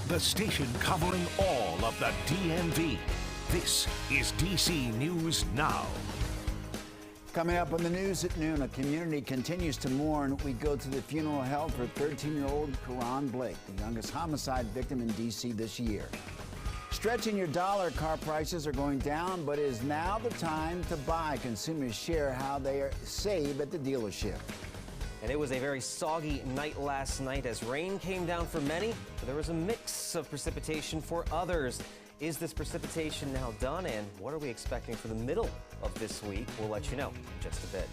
the station covering all of the DMV. This is DC News Now. Coming up on the news at noon, a community continues to mourn. We go to the funeral held for 13-year-old Karan Blake, the youngest homicide victim in D.C. this year. Stretching your dollar, car prices are going down, but is now the time to buy. Consumers share how they save at the dealership. And it was a very soggy night last night as rain came down for many, but there was a mix of precipitation for others. Is this precipitation now done, and what are we expecting for the middle of this week? We'll let you know in just a bit.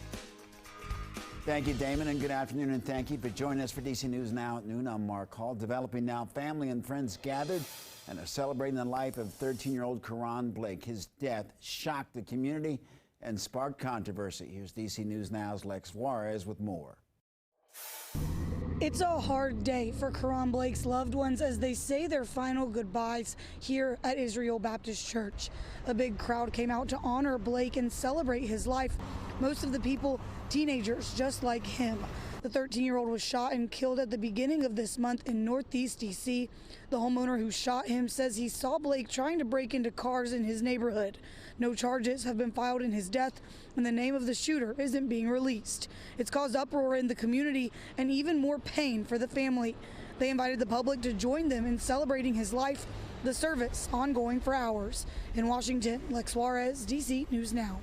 Thank you, Damon, and good afternoon, and thank you for joining us for DC News Now at noon. I'm Mark Hall. Developing now, family and friends gathered and are celebrating the life of 13-year-old Karan Blake. His death shocked the community and sparked controversy. Here's DC News Now's Lex Juarez with more. It's a hard day for Karan Blake's loved ones as they say their final goodbyes here at Israel Baptist Church. A big crowd came out to honor Blake and celebrate his life. Most of the people, teenagers just like him. The 13-year-old was shot and killed at the beginning of this month in Northeast D.C. The homeowner who shot him says he saw Blake trying to break into cars in his neighborhood. No charges have been filed in his death, and the name of the shooter isn't being released. It's caused uproar in the community and even more pain for the family. They invited the public to join them in celebrating his life. The service ongoing for hours. In Washington, Lex Juarez, DC News Now.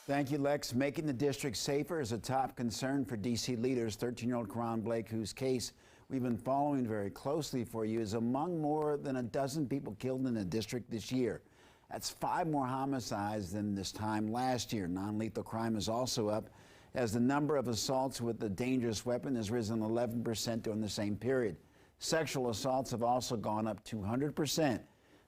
Thank you, Lex. Making the district safer is a top concern for D.C. leaders. 13-year-old Karan Blake, whose case we've been following very closely for you, is among more than a dozen people killed in the district this year. That's 5 more homicides than this time last year. Non-lethal crime is also up, as the number of assaults with a dangerous weapon has risen 11% during the same period. Sexual assaults have also gone up 200%.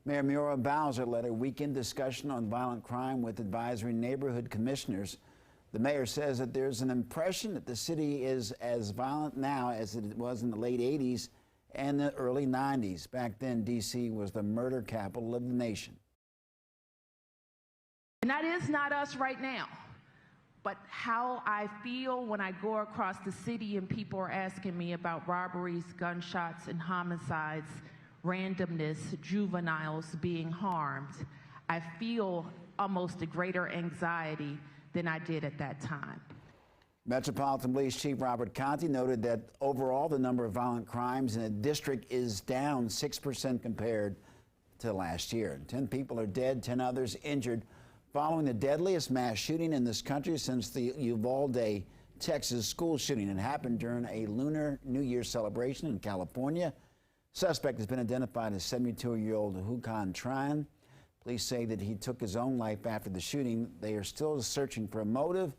Mayor Muriel Bowser led a weekend discussion on violent crime with advisory neighborhood commissioners. The mayor says that there's an impression that the city is as violent now as it was in the late 80s and the early 90s. Back then, D.C. was the murder capital of the nation. And that is not us right now. But how I feel when I go across the city and people are asking me about robberies, gunshots, and homicides, randomness, juveniles being harmed, I feel almost a greater anxiety than I did at that time. Metropolitan Police Chief Robert Conti noted that overall the number of violent crimes in the district is down 6% compared to last year. 10 people are dead, 10 others injured following the deadliest mass shooting in this country since the Uvalde, Texas school shooting. It happened during a Lunar New Year celebration in California. Suspect has been identified as 72-year-old Hukan Tran. Police say that he took his own life after the shooting. They are still searching for a motive.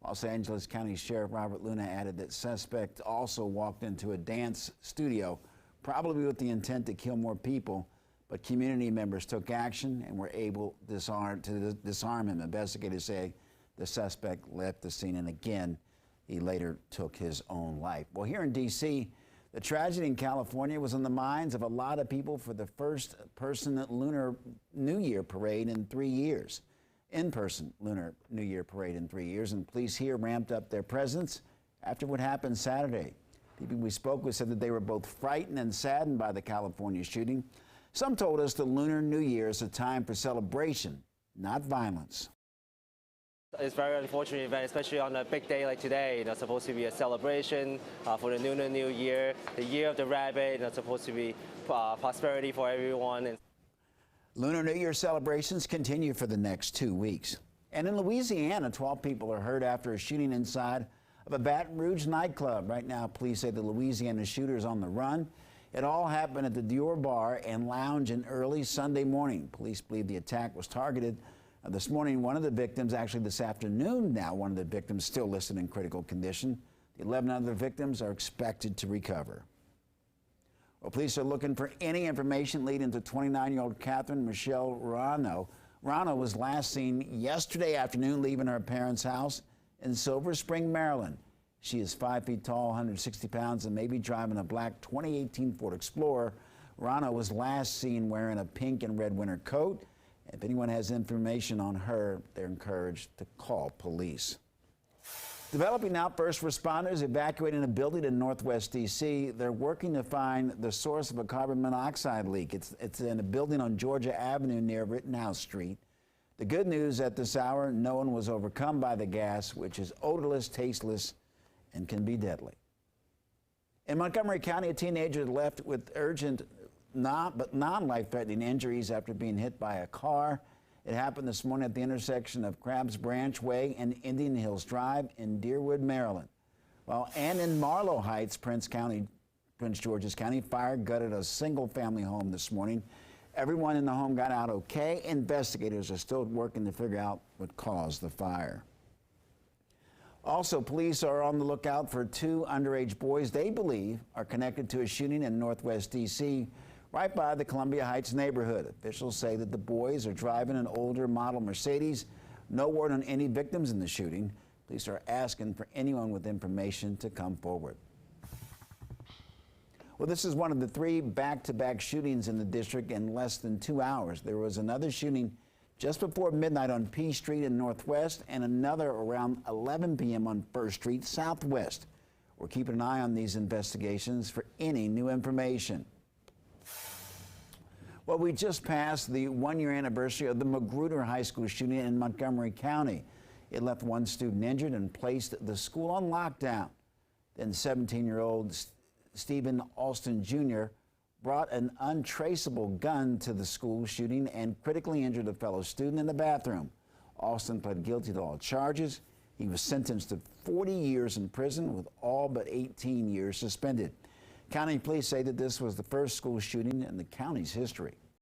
Los Angeles County Sheriff Robert Luna added that suspect also walked into a dance studio, probably with the intent to kill more people, but community members took action and were able to disarm him. Investigators say the suspect left the scene, and again, he later took his own life. Well, here in D.C., the tragedy in California was on the minds of a lot of people for the first-person Lunar New Year parade in 3 years. In-person Lunar New Year parade in 3 years, and police here ramped up their presence after what happened Saturday. People we spoke with said that they were both frightened and saddened by the California shooting. Some told us the Lunar New Year is a time for celebration, not violence. It's a very unfortunate event, especially on a big day like today. It's supposed to be a celebration for the Lunar New Year, the year of the rabbit. It's supposed to be prosperity for everyone. Lunar New Year celebrations continue for the next 2 weeks. And in Louisiana, 12 people are hurt after a shooting inside of a Baton Rouge nightclub. Right now, police say the Louisiana shooter is on the run. It all happened at the Dior Bar and Lounge in early Sunday morning. Police believe the attack was targeted. This morning, one of the victims, actually this afternoon now, one of the victims still listed in critical condition. The 11 other victims are expected to recover. Well, police are looking for any information leading to 29-year-old Catherine Michelle Rano. Rano was last seen yesterday afternoon leaving her parents' house in Silver Spring, Maryland. She is 5 feet tall, 160 pounds, and may be driving a black 2018 Ford Explorer. Rano was last seen wearing a pink and red winter coat. If anyone has information on her, they're encouraged to call police. Developing now, first responders evacuating a building in Northwest D.C. They're working to find the source of a carbon monoxide leak. It's in a building on Georgia Avenue near Rittenhouse Street. The good news at this hour, no one was overcome by the gas, which is odorless, tasteless, and can be deadly. In Montgomery County, a teenager left with urgent, but non-life-threatening injuries after being hit by a car. It happened this morning at the intersection of Crabs Branch Way and Indian Hills Drive in Deerwood, Maryland. And in Marlow Heights, Prince George's County, fire gutted a single-family home this morning. Everyone in the home got out okay. Investigators are still working to figure out what caused the fire. Also, police are on the lookout for 2 underage boys they believe are connected to a shooting in Northwest D.C. right by the Columbia Heights neighborhood. Officials say that the boys are driving an older model Mercedes. No word on any victims in the shooting. Police are asking for anyone with information to come forward. Well, this is one of the 3 back-to-back shootings in the district in less than 2 hours. There was another shooting just before midnight on P Street in Northwest and another around 11 p.m. on First Street Southwest. We're keeping an eye on these investigations for any new information. Well, we just passed the 1-year anniversary of the Magruder High School shooting in Montgomery County. It left 1 student injured and placed the school on lockdown. Then 17-year-old Stephen Alston Jr. brought an untraceable gun to the school shooting and critically injured a fellow student in the bathroom. Alston pled guilty to all charges. He was sentenced to 40 years in prison with all but 18 years suspended. County police say that this was the first school shooting in the county's history.